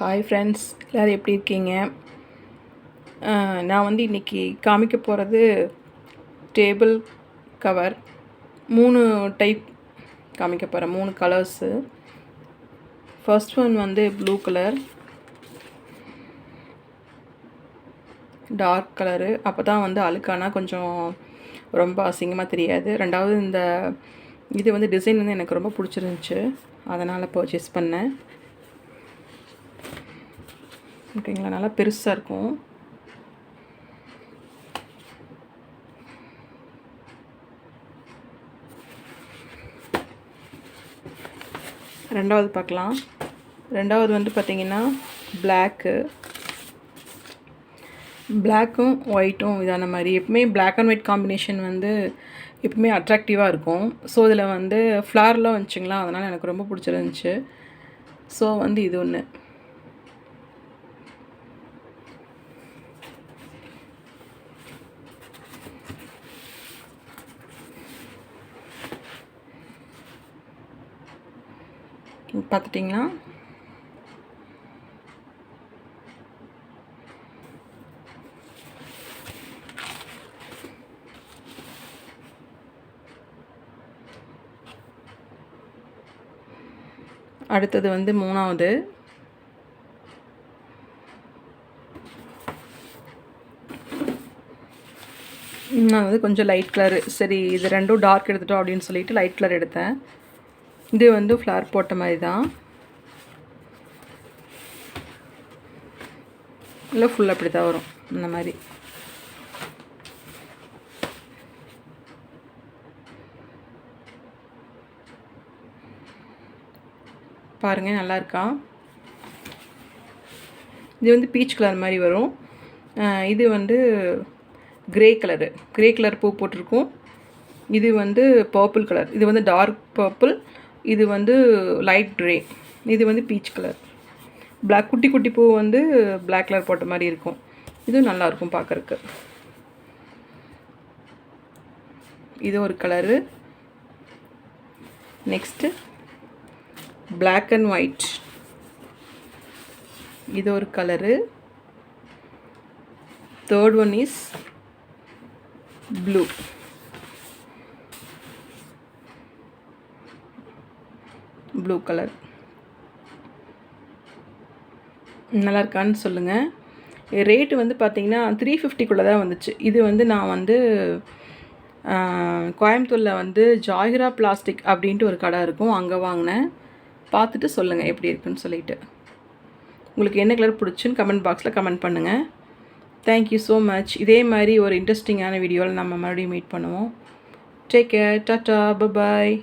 Hi friends, எல்லோரும் எப்படி இருக்கீங்க? நான் வந்து இன்றைக்கி காமிக்க போகிறது டேபிள் கவர் 3 டைப் காமிக்க போகிறேன். 3 கலர்ஸு. ஃபர்ஸ்ட் ஒன் வந்து ப்ளூ கலர், டார்க் கலரு. அப்போ தான் வந்து அழுக்கானா கொஞ்சம் ரொம்ப அசிங்கமாக தெரியாது. ரெண்டாவது இது வந்து டிசைன் வந்து எனக்கு ரொம்ப பிடிச்சிருந்துச்சு, அதனால் பர்ச்சேஸ் பண்ணேன். ஓகேங்களா, நல்லா பெருசாக இருக்கும். ரெண்டாவது பார்க்கலாம். ரெண்டாவது வந்து பார்த்திங்கன்னா பிளாக்கும் ஒயிட்டும் இதான மாதிரி. எப்பவுமே பிளாக் அண்ட் ஒயிட் காம்பினேஷன் வந்து எப்பவுமே அட்ராக்டிவாக இருக்கும். ஸோ இதில் வந்து ஃப்ளார்லாம் வந்துச்சுங்களா, அதனால் எனக்கு ரொம்ப பிடிச்சிருந்துச்சு. ஸோ வந்து இது ஒன்று. பார்த்துட்டிங்களா? அடுத்தது வந்து மூணாவது. நான் வந்து கொஞ்சம் லைட் கலரு, சரி இது ரெண்டும் டார்க் எடுத்துட்டோம் அப்படின்னு சொல்லிட்டு லைட் கலர் எடுத்தேன். இது வந்து ஃப்ளார் போட்ட மாதிரி தான், இல்லை ஃபுல் அப்படி தான் வரும் இந்த மாதிரி. பாருங்கள், நல்லா இருக்கா? இது வந்து பீச் கலர் மாதிரி வரும். இது வந்து கிரே கலர் பூ போட்டிருக்கும். இது வந்து பர்பிள் கலர், இது வந்து டார்க் பர்பிள், இது வந்து லைட் கிரே, இது வந்து பீச் கலர். பிளாக் குட்டி குட்டி பூ வந்து பிளாக் கலர் போட்ட மாதிரி இருக்கும். இதுவும் நல்லாயிருக்கும் பார்க்குறக்கு. இது ஒரு colour. Next black and white, இது ஒரு colour. Third one is blue. Colour நல்லா இருக்கான்னு சொல்லுங்கள். ரேட்டு வந்து பார்த்திங்கன்னா 350 தான் வந்துச்சு. இது வந்து நான் வந்து கோயம்புத்தூரில் வந்து ஜாகிரா பிளாஸ்டிக் அப்படின்ட்டு ஒரு கடை இருக்கும், அங்கே வாங்கினேன். பார்த்துட்டு சொல்லுங்கள் எப்படி இருக்குன்னு சொல்லிட்டு. உங்களுக்கு என்ன கலர் பிடிச்சுன்னு கமெண்ட் பாக்ஸில் கமெண்ட் பண்ணுங்கள். Thank you so much. இதே மாதிரி ஒரு இன்ட்ரெஸ்டிங்கான வீடியோவில் நம்ம மறுபடியும் மீட் பண்ணுவோம். Take care, tata, bye bye.